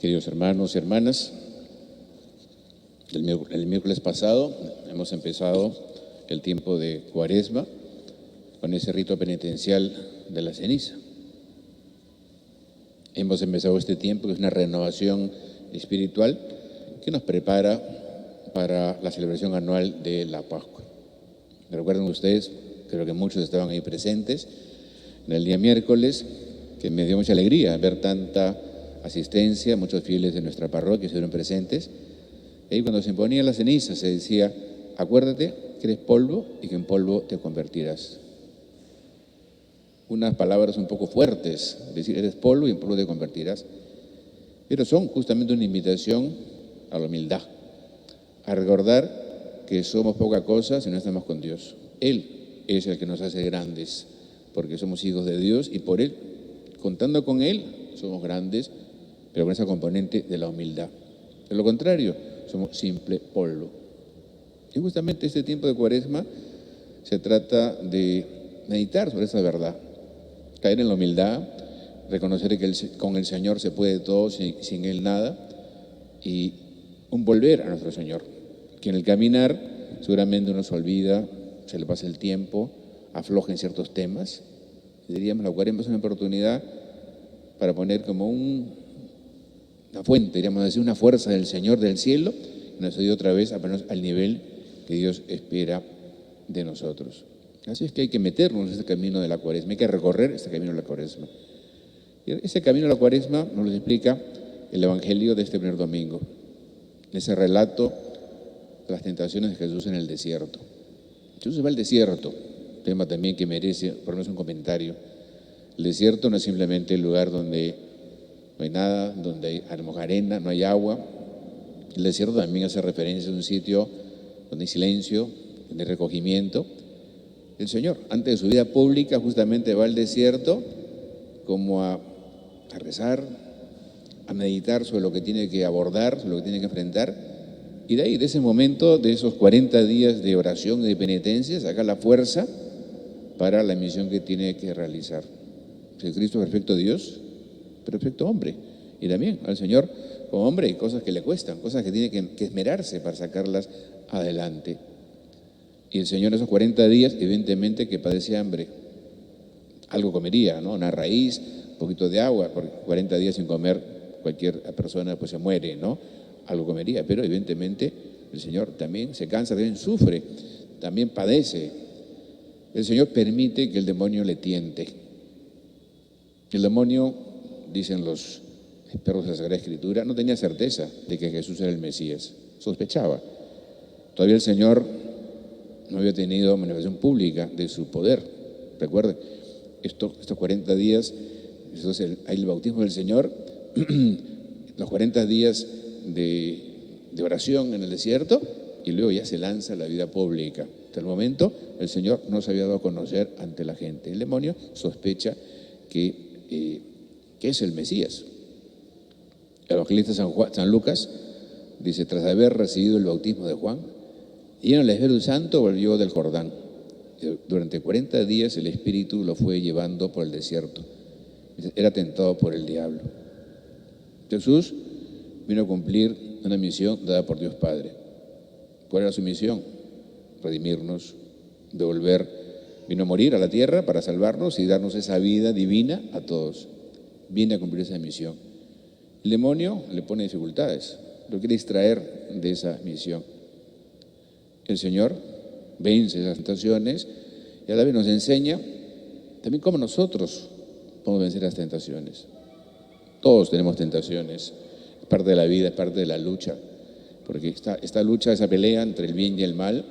Queridos hermanos y hermanas, el miércoles pasado hemos empezado el tiempo de Cuaresma con ese rito penitencial de la ceniza. Hemos empezado este tiempo que es una renovación espiritual que nos prepara para la celebración anual de la Pascua. Recuerden ustedes, creo que muchos estaban ahí presentes, en el día miércoles, que me dio mucha alegría ver tanta asistencia, muchos fieles de nuestra parroquia estuvieron presentes. Y cuando se imponía la ceniza se decía: acuérdate que eres polvo y que en polvo te convertirás. Unas palabras un poco fuertes, decir eres polvo y en polvo te convertirás, pero son justamente una invitación a la humildad, a recordar que somos poca cosa si no estamos con Dios. Él es el que nos hace grandes, porque somos hijos de Dios y por Él, contando con Él, somos grandes, pero con esa componente de la humildad. De lo contrario, somos simple polvo. Y justamente este tiempo de Cuaresma se trata de meditar sobre esa verdad, caer en la humildad, reconocer que con el Señor se puede todo, sin Él nada, y un volver a nuestro Señor, que en el caminar seguramente uno se olvida, se le pasa el tiempo, afloja en ciertos temas. Y diríamos, la Cuaresma es una oportunidad para poner como una fuente, diríamos decir, una fuerza del Señor del cielo, que nos ayude otra vez a ponernos al nivel que Dios espera de nosotros. Así es que hay que meternos en este camino de la Cuaresma, hay que recorrer este camino de la Cuaresma. Y ese camino de la Cuaresma nos lo explica el Evangelio de este primer domingo, ese relato de las tentaciones de Jesús en el desierto. Jesús va al desierto, tema también que merece por lo menos un comentario. El desierto no es simplemente el lugar donde no hay nada, donde hay a lo mejor arena, no hay agua. El desierto también hace referencia a un sitio donde hay silencio, donde hay recogimiento. El Señor, antes de su vida pública, justamente va al desierto como a rezar, a meditar sobre lo que tiene que abordar, sobre lo que tiene que enfrentar. Y de ahí, de ese momento, de esos 40 días de oración y de penitencia, saca la fuerza para la misión que tiene que realizar. Jesucristo, perfecto Dios, perfecto hombre. Y también al Señor, como hombre, hay cosas que le cuestan, cosas que tiene que esmerarse para sacarlas adelante. Y el Señor, esos 40 días, evidentemente que padecía hambre. Algo comería, ¿no? Una raíz, un poquito de agua, porque 40 días sin comer, cualquier persona pues se muere, ¿no? Algo comería, pero evidentemente el Señor también se cansa, también sufre, también padece. El Señor permite que el demonio le tiente. El demonio, dicen los expertos de la Sagrada Escritura, no tenía certeza de que Jesús era el Mesías, sospechaba. Todavía el Señor no había tenido manifestación pública de su poder. Recuerden, estos 40 días, hay el bautismo del Señor, los 40 días de oración en el desierto, y luego ya se lanza a la vida pública. Hasta el momento el Señor no se había dado a conocer ante la gente. El demonio sospecha que es el Mesías. El evangelista San Lucas dice: tras haber recibido el bautismo de Juan, lleno del Espíritu Santo, volvió del Jordán. Durante 40 días el Espíritu lo fue llevando por el desierto. Era tentado por el diablo. Jesús vino a cumplir una misión dada por Dios Padre. ¿Cuál era su misión? Redimirnos, vino a morir a la tierra para salvarnos y darnos esa vida divina a todos. Viene a cumplir esa misión. El demonio le pone dificultades, lo quiere distraer de esa misión. El Señor vence esas tentaciones y a la vez nos enseña también cómo nosotros podemos vencer las tentaciones. Todos tenemos tentaciones, es parte de la vida, es parte de la lucha, porque esta lucha, esa pelea entre el bien y el mal,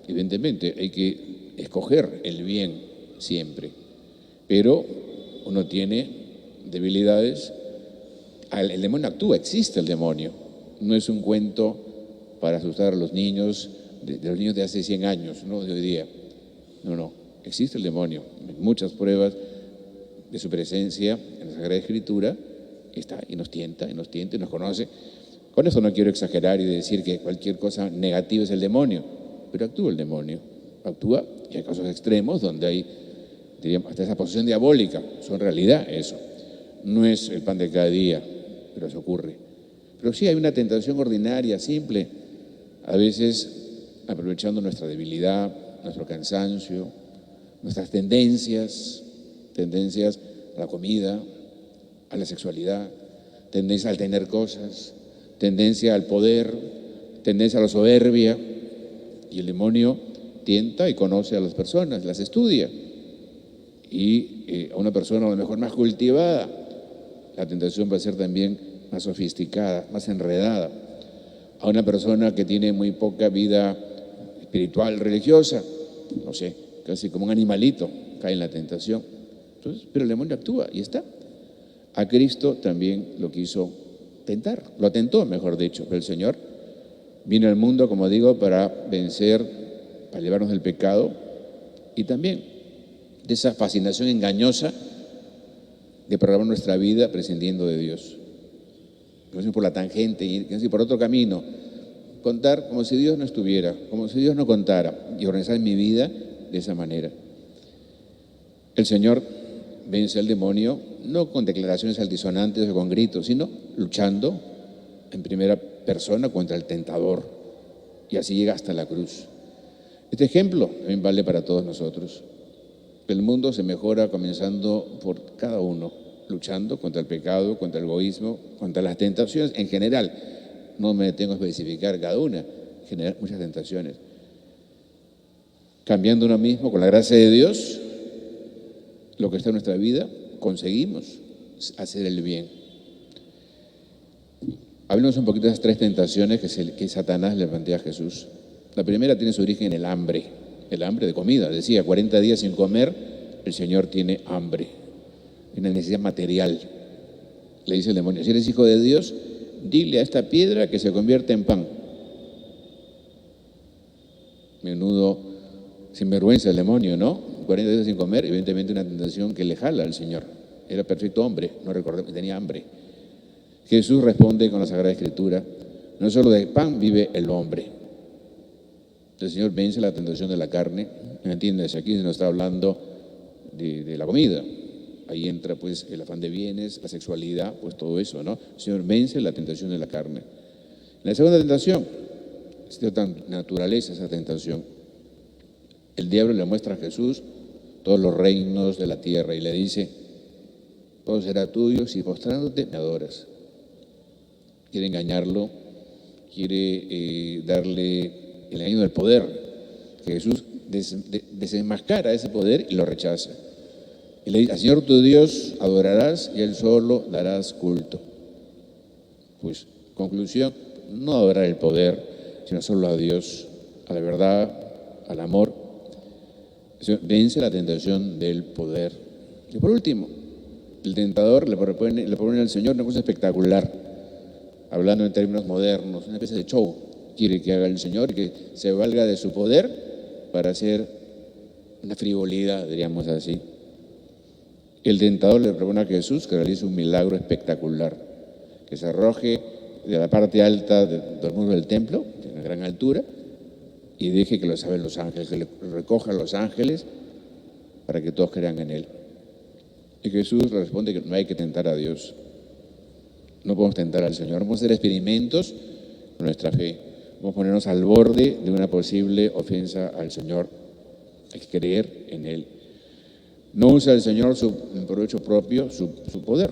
evidentemente hay que escoger el bien siempre, pero uno tiene debilidades. El demonio actúa, existe el demonio, no es un cuento para asustar a los niños, de los niños de hace 100 años, no de hoy día. No, existe el demonio. Muchas pruebas de su presencia en la Sagrada Escritura está, y nos tienta, y nos conoce. Con eso no quiero exagerar y decir que cualquier cosa negativa es el demonio, pero actúa el demonio, actúa Y hay casos extremos donde hay, diríamos, hasta esa posesión diabólica. Son realidad eso. No es el pan de cada día, pero eso ocurre. Pero sí hay una tentación ordinaria, simple, a veces aprovechando nuestra debilidad, nuestro cansancio, nuestras tendencias a la comida, a la sexualidad, tendencia al tener cosas, tendencia al poder, tendencia a la soberbia. Y el demonio tienta y conoce a las personas, las estudia. Y a una persona a lo mejor más cultivada, la tentación va a ser también más sofisticada, más enredada. A una persona que tiene muy poca vida espiritual, religiosa, no sé, casi como un animalito, cae en la tentación. Entonces, pero el demonio actúa y está. A Cristo también lo quiso tentar, lo tentó, mejor dicho, pero el Señor vino al mundo, como digo, para vencer, para librarnos del pecado y también de esa fascinación engañosa de programar nuestra vida prescindiendo de Dios. Que no sé por la tangente, ir por otro camino, contar como si Dios no estuviera, como si Dios no contara y organizar mi vida de esa manera. El Señor vence al demonio no con declaraciones altisonantes o con gritos, sino luchando en primera persona contra el tentador, y así llega hasta la cruz. Este ejemplo también vale para todos nosotros. El mundo se mejora comenzando por cada uno, luchando contra el pecado, contra el egoísmo, contra las tentaciones en general. No me detengo a especificar cada una, generar muchas tentaciones. Cambiando uno mismo con la gracia de Dios, lo que está en nuestra vida, conseguimos hacer el bien. Hablemos un poquito de esas tres tentaciones que Satanás le plantea a Jesús. La primera tiene su origen en el hambre de comida. Decía, 40 días sin comer, el Señor tiene hambre, una necesidad material. Le dice el demonio, si eres hijo de Dios, dile a esta piedra que se convierta en pan. Menudo sinvergüenza el demonio, ¿no? 40 días sin comer, evidentemente una tentación que le jala al Señor. Era perfecto hombre, no recordemos que tenía hambre. Jesús responde con la Sagrada Escritura, no solo de pan vive el hombre. El Señor vence la tentación de la carne, ¿me entiendes? Aquí se nos está hablando de la comida. Ahí entra pues el afán de bienes, la sexualidad, pues todo eso, ¿no? El Señor vence la tentación de la carne. La segunda tentación, es de otra naturaleza esa tentación. El diablo le muestra a Jesús todos los reinos de la tierra y le dice, todo será tuyo si postrándote me adoras. Quiere engañarlo, quiere darle el engaño del poder. Jesús desenmascara ese poder y lo rechaza. Y le dice, al Señor tu Dios adorarás y a Él solo darás culto. Pues, conclusión, no adorar el poder, sino solo a Dios, a la verdad, al amor. Vence la tentación del poder. Y por último, el tentador le propone al Señor una cosa espectacular, hablando en términos modernos, una especie de show. Quiere que haga el Señor y que se valga de su poder para hacer una frivolidad, diríamos así. El tentador le propone a Jesús que realice un milagro espectacular, que se arroje de la parte alta de los muros del templo, de una gran altura, y deje que lo saben los ángeles, que le recojan los ángeles para que todos crean en Él. Y Jesús responde que no hay que tentar a Dios. No podemos tentar al Señor, no podemos hacer experimentos con nuestra fe. Vamos a ponernos al borde de una posible ofensa al Señor. Hay que creer en Él. No usa el Señor en provecho propio su poder.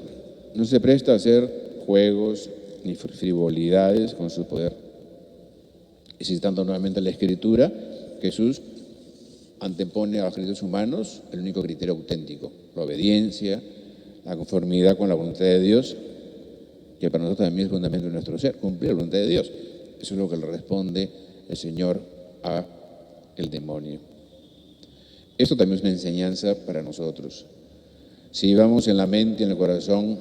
No se presta a hacer juegos ni frivolidades con su poder. Y citando nuevamente la Escritura, Jesús antepone a los criterios humanos el único criterio auténtico, la obediencia, la conformidad con la voluntad de Dios, que para nosotros también es fundamento de nuestro ser, cumplir la voluntad de Dios. Eso es lo que le responde el Señor a el demonio. Esto también es una enseñanza para nosotros. Si llevamos en la mente y en el corazón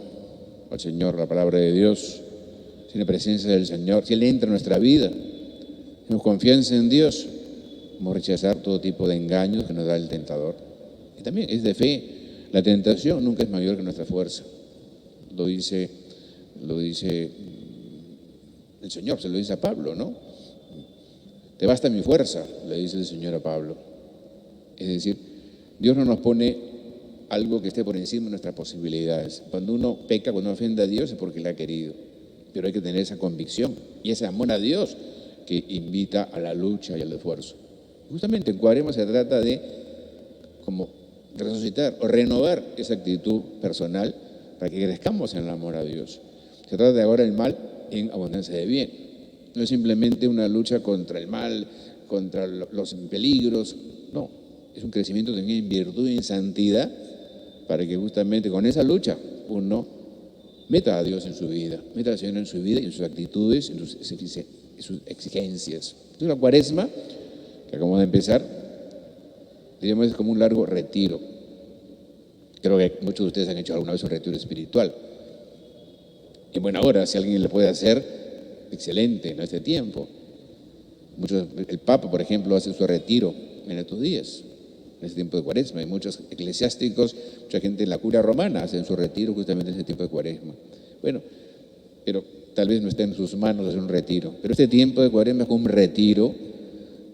al Señor la palabra de Dios, si la presencia del Señor, si Él entra en nuestra vida, tenemos confianza en Dios, vamos a rechazar todo tipo de engaños que nos da el tentador. Y también es de fe. La tentación nunca es mayor que nuestra fuerza. Lo dice el Señor, se lo dice a Pablo, ¿no? Te basta mi fuerza, le dice el Señor a Pablo. Es decir, Dios no nos pone algo que esté por encima de nuestras posibilidades. Cuando uno peca, cuando uno ofende a Dios es porque le ha querido. Pero hay que tener esa convicción y ese amor a Dios que invita a la lucha y al esfuerzo. Justamente en Cuaresma se trata de como resucitar o renovar esa actitud personal para que crezcamos en el amor a Dios. Se trata de ahora el mal en abundancia de bien. No es simplemente una lucha contra el mal, contra los peligros. No, es un crecimiento también en virtud y en santidad para que justamente con esa lucha uno meta a Dios en su vida, meta al Señor en su vida y en sus actitudes, en sus exigencias. Entonces la Cuaresma, que acabamos de empezar, diríamos es como un largo retiro. Creo que muchos de ustedes han hecho alguna vez un retiro espiritual. Y bueno, ahora, si alguien le puede hacer, excelente, en este tiempo. El Papa, por ejemplo, hace su retiro en estos días, en este tiempo de Cuaresma. Y muchos eclesiásticos, mucha gente en la curia romana hacen su retiro justamente en este tiempo de Cuaresma. Bueno, pero tal vez no esté en sus manos hacer un retiro. Pero este tiempo de Cuaresma es como un retiro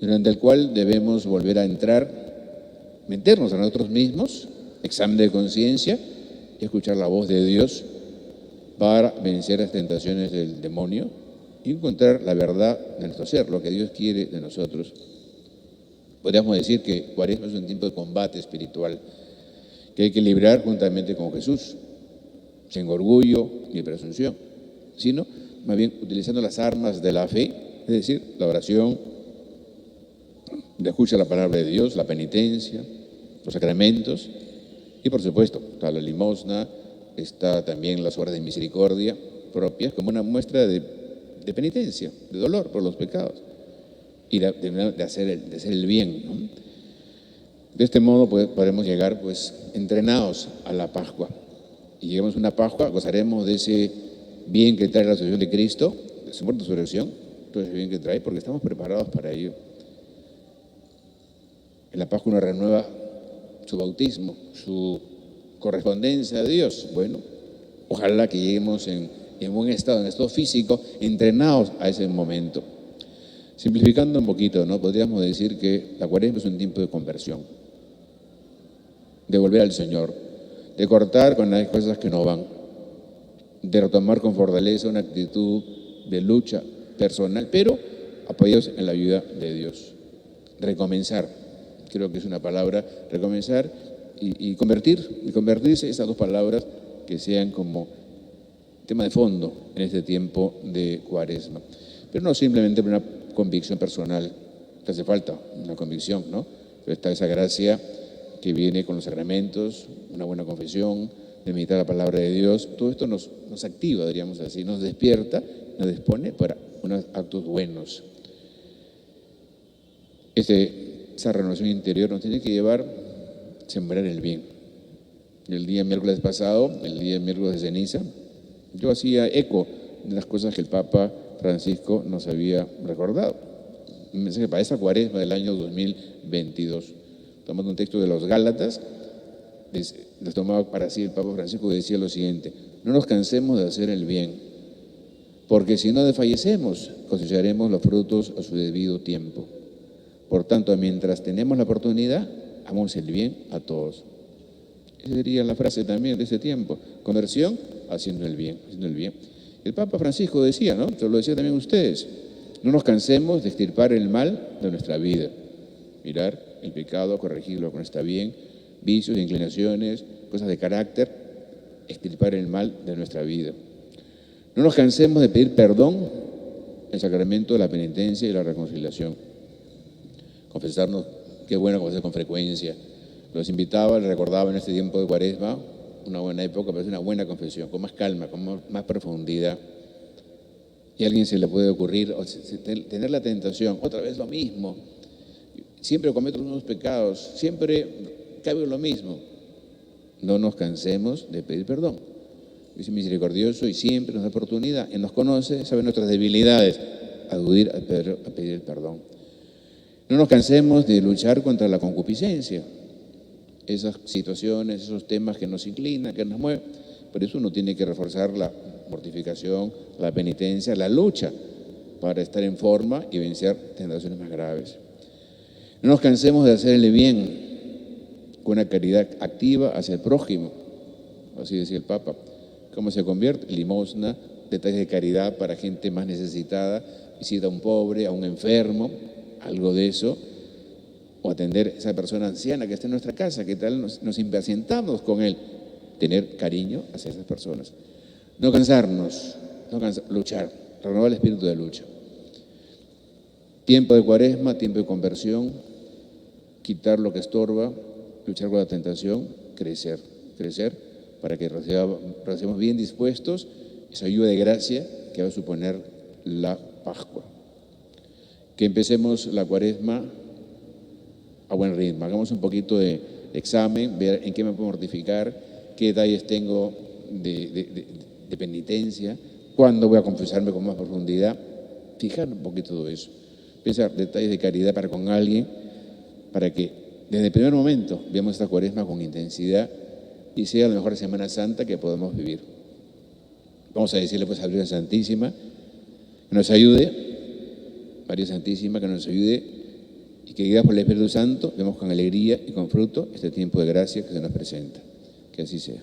durante el cual debemos volver a entrar, meternos a nosotros mismos, examen de conciencia y escuchar la voz de Dios para vencer las tentaciones del demonio y encontrar la verdad de nuestro ser, lo que Dios quiere de nosotros. Podríamos decir que Cuaresma es un tiempo de combate espiritual que hay que librar juntamente con Jesús, sin orgullo ni presunción, sino más bien utilizando las armas de la fe, es decir, la oración, la escucha de la palabra de Dios, la penitencia, los sacramentos y por supuesto está la limosna, está también las horas de misericordia propias como una muestra de penitencia, de dolor por los pecados y de hacer el bien, ¿no? De este modo podremos llegar pues entrenados a la Pascua y llegamos a una Pascua, gozaremos de ese bien que trae la resurrección de Cristo, de su muerte y resurrección, todo ese bien que trae porque estamos preparados para ello. En la Pascua uno renueva su bautismo, su correspondencia a Dios. Bueno, ojalá que lleguemos en buen estado, en estado físico, entrenados a ese momento. Simplificando un poquito, ¿no? Podríamos decir que la Cuaresma es un tiempo de conversión, de volver al Señor, de cortar con las cosas que no van, de retomar con fortaleza una actitud de lucha personal, pero apoyados en la ayuda de Dios. Recomenzar, creo que es una palabra, recomenzar y convertirse esas dos palabras que sean como tema de fondo en este tiempo de Cuaresma. Pero no simplemente una convicción personal, que hace falta una convicción, ¿no? Pero está esa gracia que viene con los sacramentos, una buena confesión, de meditar la palabra de Dios. Todo esto nos activa, diríamos así, nos despierta, nos dispone para unos actos buenos. Esa renovación interior nos tiene que llevar a sembrar el bien. El día miércoles pasado, el día miércoles de ceniza, yo hacía eco de las cosas que el Papa Francisco nos había recordado. Un mensaje para esta Cuaresma del año 2022. Tomando un texto de los Gálatas, les tomaba para sí el Papa Francisco y decía lo siguiente: no nos cansemos de hacer el bien, porque si no desfallecemos, cosecharemos los frutos a su debido tiempo. Por tanto, mientras tenemos la oportunidad, hagamos el bien a todos. Esa sería la frase también de ese tiempo: conversión haciendo el bien, haciendo el bien. El Papa Francisco decía, ¿no? Se lo decía también ustedes: no nos cansemos de extirpar el mal de nuestra vida. Mirar el pecado, corregirlo cuando está bien, vicios, inclinaciones, cosas de carácter, extirpar el mal de nuestra vida. No nos cansemos de pedir perdón, el sacramento de la penitencia y la reconciliación. Confesarnos, qué bueno confesar con frecuencia. Los invitaba, les recordaba en este tiempo de Cuaresma, una buena época para hacer una buena confesión, con más calma, con más profundidad. Y a alguien se le puede ocurrir tener la tentación, otra vez lo mismo, siempre cometo los mismos pecados, siempre caigo en lo mismo. No nos cansemos de pedir perdón. Es misericordioso y siempre nos da oportunidad, y nos conoce, sabe nuestras debilidades, acudir a pedir el perdón. No nos cansemos de luchar contra la concupiscencia, esas situaciones, esos temas que nos inclinan, que nos mueven. Por eso uno tiene que reforzar la mortificación, la penitencia, la lucha para estar en forma y vencer tentaciones más graves. No nos cansemos de hacer el bien, con una caridad activa hacia el prójimo, así decía el Papa. ¿Cómo se convierte? Limosna, detalles de caridad para gente más necesitada, visita a un pobre, a un enfermo, algo de eso, o atender a esa persona anciana que está en nuestra casa, que tal nos impacientamos con él, tener cariño hacia esas personas. No cansarnos, luchar, renovar el espíritu de lucha. Tiempo de Cuaresma, tiempo de conversión, quitar lo que estorba, luchar con la tentación, crecer para que recibamos bien dispuestos esa ayuda de gracia que va a suponer la Pascua. Que empecemos la Cuaresma a buen ritmo, hagamos un poquito de examen, ver en qué me puedo mortificar, qué detalles tengo de penitencia, cuándo voy a confesarme con más profundidad, fijar un poquito todo eso, pensar detalles de caridad para con alguien, para que desde el primer momento veamos esta Cuaresma con intensidad y sea la mejor Semana Santa que podamos vivir. Vamos a decirle pues a María Santísima que nos ayude, María Santísima que nos ayude y que guiados por el Espíritu Santo vemos con alegría y con fruto este tiempo de gracia que se nos presenta. Que así sea.